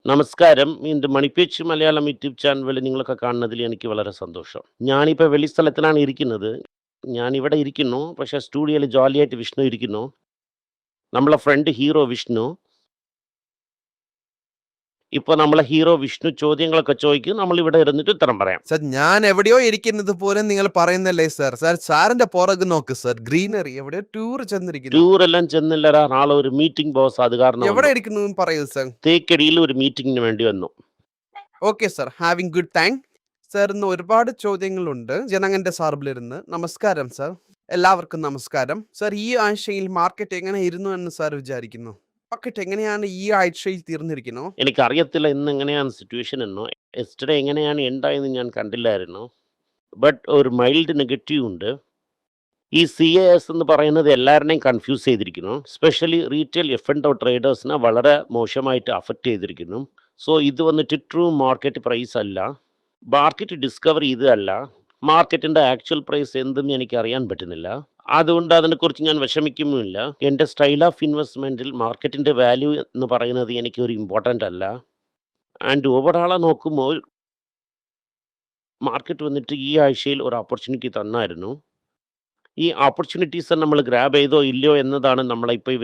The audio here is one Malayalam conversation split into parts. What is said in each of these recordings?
നമസ്കാരം. ഇത് മണിപ്പേച്ച് മലയാളം യൂട്യൂബ് ചാനൽ നിങ്ങളൊക്കെ കാണുന്നതിൽ എനിക്ക് വളരെ സന്തോഷം. ഞാനിപ്പോൾ വെളിസ്ഥലത്തിലാണ് ഇരിക്കുന്നത്. ഞാനിവിടെ ഇരിക്കുന്നു. പക്ഷേ സ്റ്റുഡിയോയിൽ ജോളിയായിട്ട് വിഷ്ണു ഇരിക്കുന്നു. നമ്മളെ ഫ്രണ്ട് ഹീറോ വിഷ്ണു. ഇപ്പോൾ നമ്മളെ ഹീറോ വിഷ്ണു ചോദ്യങ്ങളൊക്കെ ചോദിക്കും. നമ്മളിവിടെ ഇരുന്നിട്ട് ഉത്തരം പറയാം. സർ ഞാൻ എവിടെയോ ഇരിക്കുന്നത് പോലെ നിങ്ങൾ പറയുന്നല്ലേ സർ. സാറിന്റെ പുറകെ നോക്ക് സർ. ഗ്രീനറി എവിടെയോ ടൂർ ചെന്നിരിക്കുന്നു. ടൂറെല്ലാം ചെന്നില്ലടാ. നാളെ ഒരു മീറ്റിംഗ് ബോസ്, അത് കാരണം എവിടെ വന്നു. ഇരിക്കുന്നു പറയൂ സർ. തേക്കടിയിൽ ഒരു മീറ്റിംഗിന് വേണ്ടി വന്നു. Okay sir, having good time. Sir ഇന്ന് ഒരുപാട് ചോദ്യങ്ങളുണ്ട് ജനങ്ങന്റെ സാർബിലിരുന്ന്. നമസ്കാരം സർ. എല്ലാവർക്കും നമസ്കാരം. സർ ഈ ആഴ്ചയിൽ മാർക്കറ്റ് എങ്ങനെ ഇരുന്നു എന്ന് സാർ വിചാരിക്കുന്നു? മാർക്കറ്റ് എങ്ങനെയാണ് ഈ ആഴ്ചയിൽ തീർന്നിരിക്കുന്നു? എനിക്കറിയത്തില്ല ഇന്ന് എങ്ങനെയാണ് സിറ്റുവേഷൻ എന്നോ. യെസ്റ്റർഡേ എങ്ങനെയാണ് ഉണ്ടായെന്ന് ഞാൻ കണ്ടില്ലായിരുന്നു. ബട്ട് ഒരു മൈൽഡ് നെഗറ്റീവ് ഉണ്ട്. ഈ CAS എന്ന് പറയുന്നത് എല്ലാവരുടെയും കൺഫ്യൂസ് ചെയ്തിരിക്കുന്നു. സ്പെഷ്യലി റീറ്റെയിൽ F&O ട്രേഡേഴ്സിനെ വളരെ മോശമായിട്ട് അഫക്റ്റ് ചെയ്തിരിക്കുന്നു. സോ ഇത് വന്നിട്ട് ട്രൂ മാർക്കറ്റ് പ്രൈസ് അല്ല. മാർക്കറ്റ് ഡിസ്കവർ ചെയ്തതല്ല. മാർക്കറ്റിൻ്റെ ആക്ച്വൽ പ്രൈസ് എന്തെന്ന് എനിക്ക് അറിയാൻ പറ്റുന്നില്ല. അതുകൊണ്ട് അതിനെക്കുറിച്ച് ഞാൻ വിഷമിക്കുന്നുമില്ല. എൻ്റെ സ്റ്റൈൽ ഓഫ് ഇൻവെസ്റ്റ്മെൻറ്റിൽ മാർക്കറ്റിൻ്റെ വാല്യൂ എന്ന് പറയുന്നത് എനിക്കൊരു ഇമ്പോർട്ടൻ്റ് അല്ല. ആൻഡ് ഓവറോളെ നോക്കുമ്പോൾ മാർക്കറ്റ് വന്നിട്ട് ഈ ആഴ്ചയിൽ ഒരു ഓപ്പർച്യൂണിറ്റി തന്നായിരുന്നു. ഈ ഓപ്പർച്യൂണിറ്റീസ് നമ്മൾ ഗ്രാബ് ചെയ്തോ ഇല്ലയോ എന്നതാണ് നമ്മളിപ്പോൾ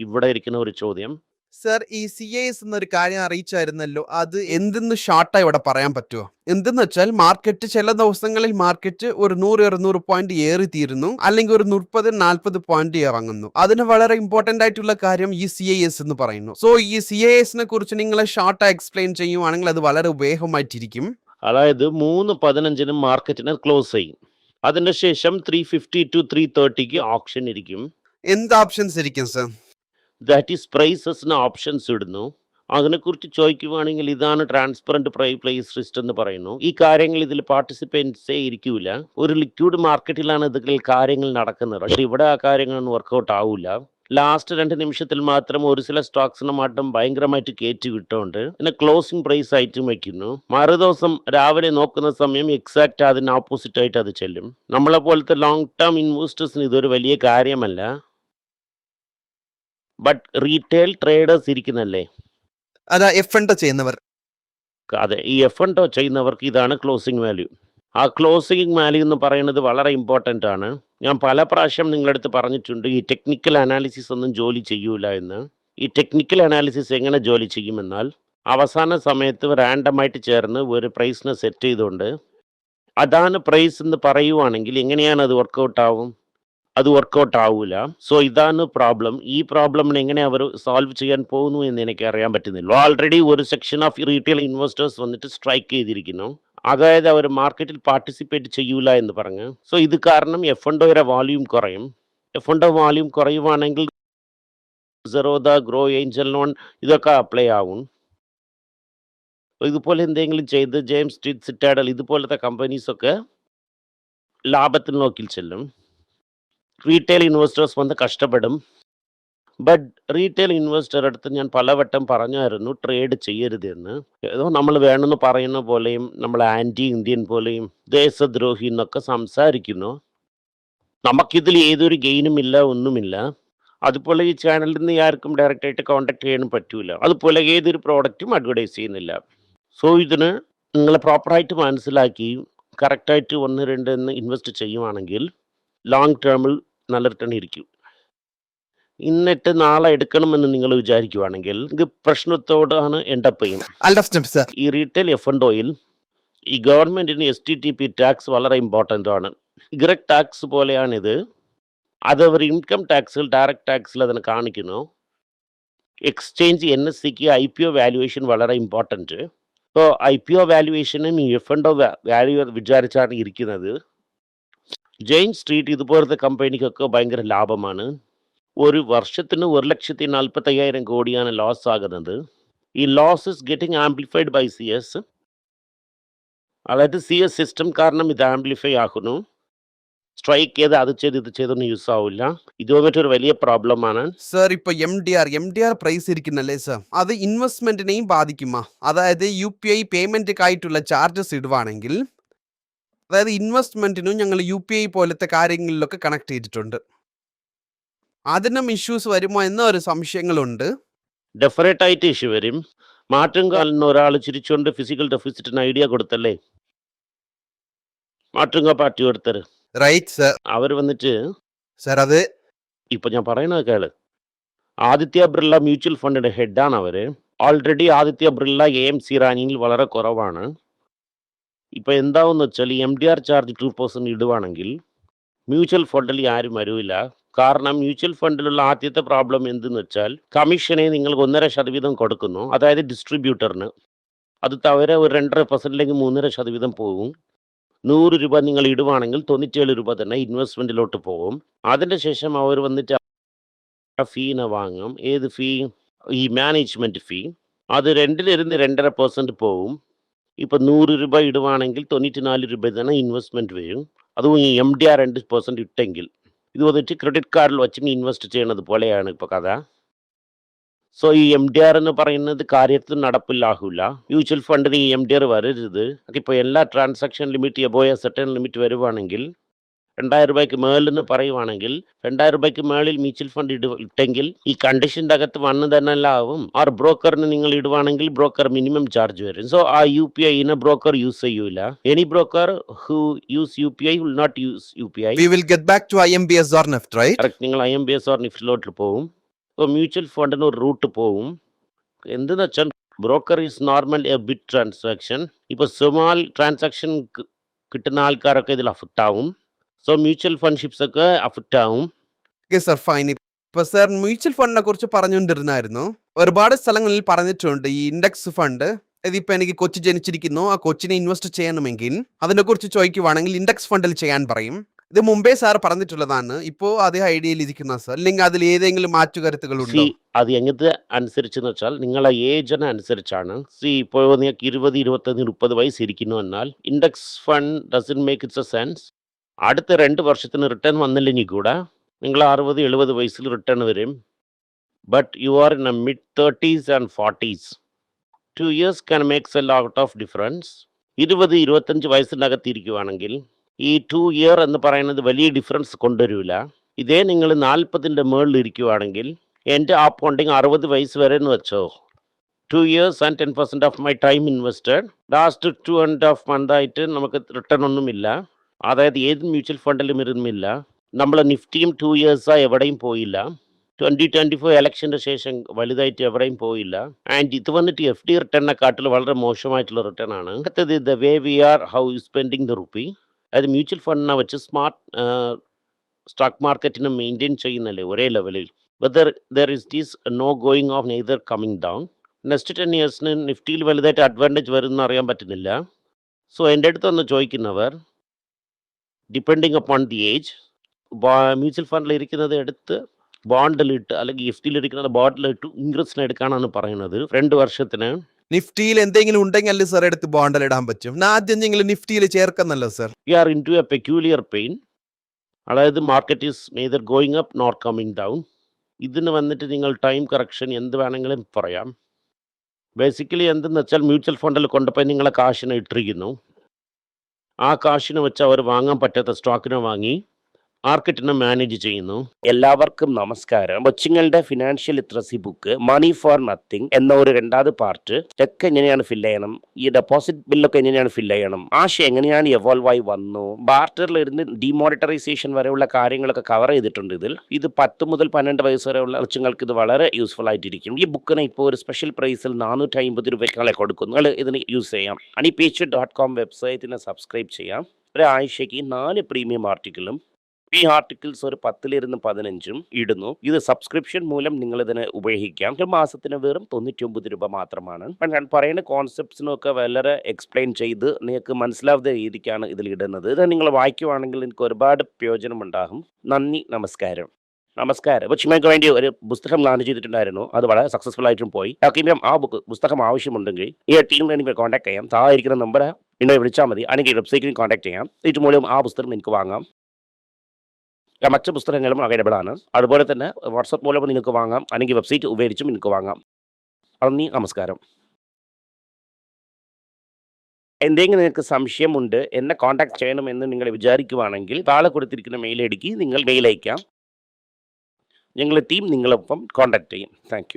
ഇവിടെ ഇരിക്കുന്ന ഒരു ചോദ്യം. സർ ഈ CAS എന്നൊരു കാര്യം അറിയിച്ചായിരുന്നല്ലോ, അത് എന്തെന്ന് ഷോർട്ടായി ഇവിടെ പറയാൻ പറ്റുമോ? എന്തെന്ന് വെച്ചാൽ മാർക്കറ്റ് ചില ദിവസങ്ങളിൽ മാർക്കറ്റ് ഒരു 100-200 പോയിന്റ് ഏറി തീരുന്നു, അല്ലെങ്കിൽ ഒരു 30-40 പോയിന്റ് ഇറങ്ങുന്നു. അതിന് വളരെ ഇമ്പോർട്ടന്റ് ആയിട്ടുള്ള കാര്യം ഈ CAS എന്ന് പറയുന്നു. സോ ഈ CASനെ കുറിച്ച് നിങ്ങൾ ഷോർട്ടായി എക്സ്പ്ലെയിൻ ചെയ്യുവാണെങ്കിൽ അത് വളരെ ഉപയോഗമായിട്ടിരിക്കും. അതായത് 3:15 മാർക്കറ്റിനെ ക്ലോസ് ചെയ്യും. അതിന് ശേഷം 350 to 330 ഓപ്ഷൻ ഇരിക്കും. എന്ത് ഓപ്ഷൻസ് ഇരിക്കും സർ? ദാറ്റ് ഈസ് പ്രൈസസിന് ഓപ്ഷൻസ് ഇടുന്നു. അതിനെക്കുറിച്ച് ചോദിക്കുവാണെങ്കിൽ ഇതാണ് ട്രാൻസ്പെറൻറ്റ് പ്രൈസ് ലിസ്റ്റ് എന്ന് പറയുന്നു. ഈ കാര്യങ്ങൾ ഇതിൽ പാർട്ടിസിപ്പൻസേ ഇരിക്കൂല. ഒരു ലിക്വിഡ് മാർക്കറ്റിലാണ് ഇതിൽ കാര്യങ്ങൾ നടക്കുന്നത്. പക്ഷേ ഇവിടെ ആ കാര്യങ്ങളൊന്നും വർക്കൗട്ട് ആവില്ല. ലാസ്റ്റ് 2 നിമിഷത്തിൽ മാത്രം ഒരു ചില സ്റ്റോക്സിന് മാറ്റം ഭയങ്കരമായിട്ട് കയറ്റി വിട്ടുകൊണ്ട് പിന്നെ ക്ലോസിംഗ് പ്രൈസ് ആയിട്ടും വയ്ക്കുന്നു. മറുദിവസം രാവിലെ നോക്കുന്ന സമയം എക്സാക്റ്റ് അതിന് ഓപ്പോസിറ്റ് ആയിട്ട് അത് ചെല്ലും. നമ്മളെ പോലത്തെ ലോങ് ടേം ഇൻവെസ്റ്റേഴ്സിന് ഇതൊരു വലിയ കാര്യമല്ല. ബട്ട് റീറ്റെയിൽ ട്രേഡേഴ്സ് ഇരിക്കുന്നല്ലേ, അതാ F&O ചെയ്യുന്നവർ. അതെ, ഈ F&O ചെയ്യുന്നവർക്ക് ഇതാണ് ക്ലോസിംഗ് വാല്യൂ. ആ ക്ലോസിംഗ് വാല്യൂ എന്ന് പറയുന്നത് വളരെ ഇമ്പോർട്ടൻ്റ് ആണ്. ഞാൻ പല പ്രാവശ്യം നിങ്ങളടുത്ത് പറഞ്ഞിട്ടുണ്ട് ഈ ടെക്നിക്കൽ അനാലിസിസ് ഒന്നും ജോലി ചെയ്യൂല എന്ന്. ഈ ടെക്നിക്കൽ അനാലിസിസ് എങ്ങനെ ജോലി ചെയ്യുമെന്നാൽ അവസാന സമയത്ത് റാൻഡമായിട്ട് ചേർന്ന് ഒരു പ്രൈസിനെ സെറ്റ് ചെയ്തുകൊണ്ട് അതാണ് പ്രൈസ് എന്ന് പറയുവാണെങ്കിൽ എങ്ങനെയാണ് അത് വർക്കൗട്ട് ആവും? അത് വർക്കൗട്ട് ആവില്ല. സോ ഇതാണ് പ്രോബ്ലം. ഈ പ്രോബ്ലമിനെ എങ്ങനെ അവർ സോൾവ് ചെയ്യാൻ പോകുന്നു എന്ന് എനിക്ക് അറിയാൻ പറ്റുന്നില്ല. ഓൾറെഡി ഒരു സെക്ഷൻ ഓഫ് റീറ്റെയിൽ ഇൻവെസ്റ്റേഴ്സ് വന്നിട്ട് സ്ട്രൈക്ക് ചെയ്തിരിക്കുന്നു. അതായത് അവർ മാർക്കറ്റിൽ പാർട്ടിസിപ്പേറ്റ് ചെയ്യൂല എന്ന് പറഞ്ഞ്. സോ ഇത് കാരണം F&Oയുടെ വോള്യൂം കുറയും. F&O വോള്യൂം കുറയുവാണെങ്കിൽ സെറോദ, ഗ്രോ, ഏഞ്ചൽ ലോൺ ഇതൊക്കെ അപ്ലൈ ആവും. ഇതുപോലെ എന്തെങ്കിലും ചെയ്ത് ജെയിംസ് സ്ട്രീറ്റ്, സിറ്റാഡൽ ഇതുപോലത്തെ കമ്പനീസൊക്കെ ലാഭത്തിൽ നോക്കി ചെല്ലും. റീറ്റെയിൽ ഇൻവെസ്റ്റേഴ്സ് വന്ന് കഷ്ടപ്പെടും. ബട്ട് റീറ്റെയിൽ ഇൻവെസ്റ്റർ അടുത്ത് ഞാൻ പലവട്ടം പറഞ്ഞായിരുന്നു ട്രേഡ് ചെയ്യരുതെന്ന്. ഏതോ നമ്മൾ വേണമെന്ന് പറയുന്ന പോലെയും നമ്മൾ ആൻറ്റി ഇന്ത്യൻ പോലെയും ദേശദ്രോഹി എന്നൊക്കെ സംസാരിക്കുന്നു. നമുക്കിതിൽ ഏതൊരു ഗെയിനും ഇല്ല, ഒന്നുമില്ല. അതുപോലെ ഈ ചാനലിൽ നിന്ന് ആർക്കും ഡയറക്റ്റായിട്ട് കോൺടാക്ട് ചെയ്യാനും പറ്റൂല. അതുപോലെ ഏതൊരു പ്രോഡക്റ്റും അഡ്വർടൈസ് ചെയ്യുന്നില്ല. സോ ഇതിന് നിങ്ങൾ പ്രോപ്പറായിട്ട് മനസ്സിലാക്കി കറക്റ്റായിട്ട് 1-2 എന്ന് ഇൻവെസ്റ്റ് ചെയ്യുവാണെങ്കിൽ ലോങ് ടേമിൽ നല്ല റിട്ടേൺ ഇരിക്കും. ഇന്നിട്ട് നാളെ എടുക്കണമെന്ന് നിങ്ങൾ വിചാരിക്കുവാണെങ്കിൽ ഇത് പ്രശ്നത്തോടാണ് എൻഡപ്പ് ചെയ്യും. ഈ റീറ്റെയിൽ F&Oയിൽ ഈ ഗവൺമെൻറ്റിന് STTP ടാക്സ് വളരെ ഇമ്പോർട്ടൻ്റ് ആണ്. ഇഗ്രക്ട് ടാക്സ് പോലെയാണിത്. അത് അവർ ഇൻകം ടാക്സിൽ ഡയറക്റ്റ് ടാക്സിൽ അതിനെ കാണിക്കുന്നു. എക്സ്ചേഞ്ച് NSEക്ക് IPO വാല്യുവേഷൻ വളരെ ഇമ്പോർട്ടൻറ്റ്. അപ്പോൾ IPO വാല്യുവേഷനും ഈ F&O വാല്യൂ വിചാരിച്ചാണ് ഇരിക്കുന്നത്. ജെയിംസ് സ്ട്രീറ്റ് ഇതുപോലത്തെ കമ്പനിക്കൊക്കെ ഭയങ്കര ലാഭമാണ്. ഒരു വർഷത്തിന് 1,40,45,000 കോടിയാണ് ലോസ് ആകുന്നത്. ഈ loss is getting amplified by CS. അതായത് CS സിസ്റ്റം കാരണം ഇത് ആംപ്ലിഫൈ ആക്കുന്നു. സ്ട്രൈക്ക് ചെയ്ത് അത് ചെയ്ത് ഇത് ചെയ്തൊന്നും യൂസ് ആവില്ല. ഇത് വന്നിട്ടൊരു വലിയ പ്രോബ്ലമാണ്. സർ ഇപ്പൊ MDR പ്രൈസ് ഇരിക്കുന്നല്ലേ സർ, അത് ഇൻവെസ്റ്റ്മെന്റിനെയും ബാധിക്കുമോ? അതായത് UPI പേയ്മെന്റ് ആയിട്ടുള്ള ചാർജസ് ഇടുവാണെങ്കിൽ, അതായത് ഇൻവെസ്റ്റ്മെന്റിനും ഞങ്ങൾ UPI പോലത്തെ കാര്യങ്ങളിലൊക്കെ കണക്ട് ചെയ്തിട്ടുണ്ട്. അതിനും ഇഷ്യൂസ് വരുമോ എന്നൊരു സംശയങ്ങളുണ്ട്. ഡെഫിനറ്റായിട്ട് ഇഷ്യൂ വരും. മാറ്റുങ്കാലിന് ഒരാൾ ചിരിച്ചുകൊണ്ട് ഫിസിക്കൽ ഡെഫിസിറ്റിന് ഐഡിയ കൊടുത്തല്ലേ മാറ്റുങ്ക പാർട്ടി എടുത്തര് റൈറ്റ് സർ. അവർ വന്നിട്ട് സർ അത് ഇപ്പൊ ഞാൻ പറയുന്നത് കേള്. ആദിത്യ ബിർള മ്യൂച്വൽ ഫണ്ടിന്റെ ഹെഡാണ് അവര്. ഓൾറെഡി ആദിത്യ ബിർള AMC റാങ്കിങ്ങിൽ വളരെ കുറവാണ്. ഇപ്പൊ എന്താവെന്ന് വെച്ചാൽ ഈ MDR ചാർജ് 2% ഇടുവാണെങ്കിൽ മ്യൂച്വൽ ഫണ്ടിൽ ആരും വരൂല. കാരണം മ്യൂച്വൽ ഫണ്ടിലുള്ള ആദ്യത്തെ പ്രോബ്ലം എന്തെന്ന് വെച്ചാൽ കമ്മീഷനെ നിങ്ങൾ 1.5% കൊടുക്കുന്നു, അതായത് ഡിസ്ട്രിബ്യൂട്ടറിന്. അത് തവരെ ഒരു 2.5% അല്ലെങ്കിൽ 3.5% പോകും. 100 രൂപ നിങ്ങൾ ഇടുവാണെങ്കിൽ 97 രൂപ തന്നെ ഇൻവെസ്റ്റ്മെന്റിലോട്ട് പോകും. അതിന്റെ ശേഷം അവർ വന്നിട്ട് ഫീനെ വാങ്ങും. ഏത് ഫീ? ഈ മാനേജ്മെന്റ് ഫീ. അത് 2% പോകും. ഇപ്പൊ 100 രൂപ ഇടുവാണെങ്കിൽ 94 രൂപ തന്നെ ഇൻവെസ്റ്റ്മെന്റ് വരും. അതും ഈ MDR 2% ഇട്ടെങ്കിൽ. ഇത് വന്നിട്ട് ക്രെഡിറ്റ് കാർഡിൽ വെച്ച് ഇൻവെസ്റ്റ് ചെയ്യുന്നത് പോലെയാണ് ഇപ്പൊ കഥ. സോ ഈ MDR എന്ന് പറയുന്നത് കാര്യത്തിൽ നടപ്പിലാകില്ല. മ്യൂച്വൽ ഫണ്ടിന് ഈ MDR വരരുത്. അതിപ്പോൾ എല്ലാ transaction limit above certain limit വരുവാണെങ്കിൽ 2000 രൂപയ്ക്ക് മേളിൽ പറയുവാണെങ്കിൽ 2000 രൂപയ്ക്ക് മേളിൽ മ്യൂച്വൽ ഫണ്ട് ഇട്ടെങ്കിൽ ഈ കണ്ടീഷൻ്റെ അകത്ത് വന്ന് തന്നെ ആവും. ആ ബ്രോക്കറിന് നിങ്ങൾ ഇടുവാണെങ്കിൽ ബ്രോക്കർ മിനിമം ചാർജ് വരും. സോ ആ UPI ബ്രോക്കർ യൂസ് ചെയ്യൂല. Any broker who use UPI will not use UPI. we will get back to IMBS or NEFT, right? Correct. നിങ്ങൾ IMBS ഓർ നിഫ്റ്റിലോട്ട് പോകും. ഇപ്പോൾ മ്യൂച്വൽ ഫണ്ടിന് ഒരു റൂട്ട് പോകും. എന്തെന്ന് വെച്ചാൽ broker is normal a big transaction. ഇപ്പോൾ സ്മാൾ ട്രാൻസാക്ഷൻ കിട്ടുന്ന ആൾക്കാരൊക്കെ ഇതിൽ അഫക്റ്റ് ആവും. സോ മ്യൂച്വൽ ഫണ്ട്ഷിപ്സ് ഒക്കെ അഫക്റ്റ് ആവും. Okay sir, fine. ഇപ്പൊ സർ മ്യൂച്വൽ ഫണ്ടിനെ കുറിച്ച് പറഞ്ഞുകൊണ്ടിരുന്നായിരുന്നു. ഒരുപാട് സ്ഥലങ്ങളിൽ പറഞ്ഞിട്ടുണ്ട് ഈ ഇൻഡെക്സ് ഫണ്ട്. ഇതിപ്പോ എനിക്ക് കൊച്ചി ജനിച്ചിരിക്കുന്നു, ആ കൊച്ചിനെ ഇൻവെസ്റ്റ് ചെയ്യണമെങ്കിൽ അതിനെ കുറിച്ച് ചോദിക്കുവാണെങ്കിൽ ഇൻഡെക്സ് ഫണ്ടിൽ ചെയ്യാൻ പറയും. ഇത് മുമ്പേ സാർ പറഞ്ഞിട്ടുള്ളതാണ്. ഇപ്പോ അതേ ഐഡിയയിൽ ഇരിക്കുന്ന സാർ, അല്ലെങ്കിൽ അതിൽ ഏതെങ്കിലും മാറ്റുകരുത്തുകളുണ്ടോ? അത് എങ്ങനത്തെ അനുസരിച്ചെന്ന് വെച്ചാൽ നിങ്ങളെ ഏജിനെ അനുസരിച്ചാണ്. ഇപ്പോൾ നിങ്ങൾക്ക് 20, 25, 30 വയസ്സ് ഇരിക്കുന്നു എന്നാൽ index fund doesn't make it's A sense. അടുത്ത 2 വർഷത്തിന് റിട്ടേൺ വന്നില്ലെങ്കിൽ കൂടെ നിങ്ങൾ 60, 70 വയസ്സിൽ റിട്ടേൺ വരും. But you are in A mid 30s and 40s. 2 years can make a lot of difference. 20, 25 വയസ്സിനകത്ത് ഇരിക്കുവാണെങ്കിൽ ഈ 2 year എന്ന് പറയുന്നത് വലിയ ഡിഫറൻസ് കൊണ്ടുവരില്ല. ഇതേ നിങ്ങൾ 40ൻ്റെ മുകളിൽ ഇരിക്കുവാണെങ്കിൽ എൻ്റെ അക്കൗണ്ടിങ് 60 വയസ്സ് വരെ എന്ന് വെച്ചോ. 2 years and 10% of my time invested. Last 2.5 month ആയിട്ട് നമുക്ക് റിട്ടേൺ ഒന്നുമില്ല. അതായത് ഏത് മ്യൂച്വൽ ഫണ്ടിലും ഇരുന്നില്ല. നമ്മളെ നിഫ്റ്റിയും 2 years എവിടെയും പോയില്ല. 2024 ഇലക്ഷൻ്റെ ശേഷം വലുതായിട്ട് എവിടെയും പോയില്ല. ആൻഡ് ഇത് വന്നിട്ട് FD റിട്ടേണിനെക്കാട്ടിൽ വളരെ മോശമായിട്ടുള്ള റിട്ടേൺ ആണ്. അടുത്തത് the way we are how you spending the rupee. അതായത് മ്യൂച്വൽ ഫണ്ടിനെ വെച്ച് സ്മാർട്ട് സ്റ്റോക്ക് മാർക്കറ്റിനെ മെയിൻറ്റെയിൻ ചെയ്യുന്നല്ലേ ഒരേ ലെവലിൽ. Whether there is these no going off neither coming down. Next 10 yearsന് നിഫ്റ്റിയിൽ വലുതായിട്ട് അഡ്വാൻറ്റേജ് വരുമെന്ന് അറിയാൻ പറ്റുന്നില്ല. സോ എൻ്റെ അടുത്ത് ഒന്ന് ചോദിക്കുന്നവർ depending upon the age mutual ഫണ്ടിൽ ഇരിക്കുന്നത് എടുത്ത് ബോണ്ടിലിട്ട് അല്ലെങ്കിൽ FDയിൽ ഇരിക്കുന്നത് ബോണ്ടിലിട്ട് ഇൻട്രസ്റ്റിന് എടുക്കാനാണ് പറയുന്നത് 2 വർഷത്തിന്. നിഫ്റ്റിയിൽ എന്തെങ്കിലും ഉണ്ടെങ്കിൽ അല്ലേ സാർ എടുത്ത് ബോണ്ടിൽ ഇടാൻ പറ്റും? ആദ്യം നിങ്ങൾ നിഫ്റ്റിയിൽ ചേർക്കുന്നല്ലോ sir. We are in to a peculiar pain. അതായത് market is neither going up nor coming down. ഇതിന് വന്നിട്ട് നിങ്ങൾ ടൈം കറക്ഷൻ എന്ത് വേണമെങ്കിലും പറയാം. ബേസിക്കലി എന്തെന്ന് വെച്ചാൽ മ്യൂച്വൽ ഫണ്ടിൽ കൊണ്ടുപോയി നിങ്ങളെ കാശിനെ ഇട്ടിരിക്കുന്നു. ആ കാശിനെ വെച്ച് അവർ വാങ്ങാൻ പറ്റാത്ത സ്റ്റോക്കിനെ വാങ്ങി മാർക്കറ്റിനെ മാനേജ് ചെയ്യുന്നു. എല്ലാവർക്കും നമസ്കാരം. കൊച്ചുങ്ങളുടെ financial literacy book money for nothing എന്ന ഒരു 2ാമത് പാർട്ട്. ചെക്ക് എങ്ങനെയാണ് ഫില്ല് ചെയ്യണം, ഈ ഡെപ്പോസിറ്റ് ബില്ലൊക്കെ എങ്ങനെയാണ് ഫില്ല് ചെയ്യണം, ആശയം എങ്ങനെയാണ് എവോൾവ് ആയി വന്നു, ബാർട്ടറിലിരുന്ന് ഡിമോണിറ്ററൈസേഷൻ വരെയുള്ള കാര്യങ്ങളൊക്കെ കവർ ചെയ്തിട്ടുണ്ട് ഇതിൽ. ഇത് 10 മുതൽ 12 വയസ്സ് വരെയുള്ള കൊച്ചുങ്ങൾക്ക് ഇത് വളരെ യൂസ്ഫുൾ ആയിട്ടിരിക്കും. ഈ ബുക്കിന് ഇപ്പോൾ ഒരു സ്പെഷ്യൽ പ്രൈസിൽ 450 രൂപയ്ക്കാളെ കൊടുക്കുന്നു. നിങ്ങൾ ഇതിന് യൂസ് ചെയ്യാം. honeypage.com വെബ്സൈറ്റിനെ സബ്സ്ക്രൈബ് ചെയ്യാം. ഒരാഴ്ചയ്ക്ക് 4 പ്രീമിയം ആർട്ടിക്കിളും ഈ ആർട്ടിക്കിൾസ് ഒരു 10 - 15 ഇടുന്നു. ഇത് സബ്സ്ക്രിപ്ഷൻ മൂലം നിങ്ങൾ ഇതിനെ ഉപയോഗിക്കാം. ഒരു മാസത്തിന് വെറും 99 രൂപ മാത്രമാണ്. ഞാൻ പറയുന്ന കോൺസെപ്റ്റ്സിനൊക്കെ വളരെ എക്സ്പ്ലെയിൻ ചെയ്ത് നിങ്ങൾക്ക് മനസ്സിലാവുന്ന രീതിക്കാണ് ഇതിൽ ഇടുന്നത്. ഇത് നിങ്ങൾ വായിക്കുവാണെങ്കിൽ എനിക്ക് ഒരുപാട് പ്രയോജനം ഉണ്ടാകും. നന്ദി, നമസ്കാരം. അപ്പോൾ ചിമ്മയ്ക്ക് വേണ്ടി ഒരു പുസ്തകം ലോഞ്ച് ചെയ്തിട്ടുണ്ടായിരുന്നു. അത് വളരെ സക്സസ്ഫുൾ ആയിട്ടും പോയി. ആർക്കെങ്കിലും ആ പുസ്തകം ആവശ്യമുണ്ടെങ്കിൽ ഈ ടീമിൽ എനിക്ക് കോൺടാക്ട് ചെയ്യാം. താഴെ ഇരിക്കുന്ന നമ്പർ എന്നെ വിളിച്ചാൽ മതി. അല്ലെങ്കിൽ വെബ്സൈറ്റിൽ കോൺടാക്ട് ചെയ്യാം. ഇത് മൂലം ആ പുസ്തകം എനിക്ക് വാങ്ങാം. മറ്റ് പുസ്തകങ്ങളും അവൈലബിൾ ആണ്. അതുപോലെ തന്നെ വാട്സപ്പ് മൂലം നിങ്ങൾക്ക് വാങ്ങാം, അല്ലെങ്കിൽ വെബ്സൈറ്റ് ഉപയോഗിച്ചും നിങ്ങൾക്ക് വാങ്ങാം. നന്ദി, നമസ്കാരം. എന്തെങ്കിലും നിങ്ങൾക്ക് സംശയമുണ്ട്, എന്നെ കോൺടാക്ട് ചെയ്യണമെന്ന് നിങ്ങൾ വിചാരിക്കുവാണെങ്കിൽ താഴെ കൊടുത്തിരിക്കുന്ന മെയിൽ ഐഡിക്ക് നിങ്ങൾ മെയിൽ അയക്കാം. ഞങ്ങളുടെ ടീം നിങ്ങളൊപ്പം കോൺടാക്ട് ചെയ്യും. Thank you.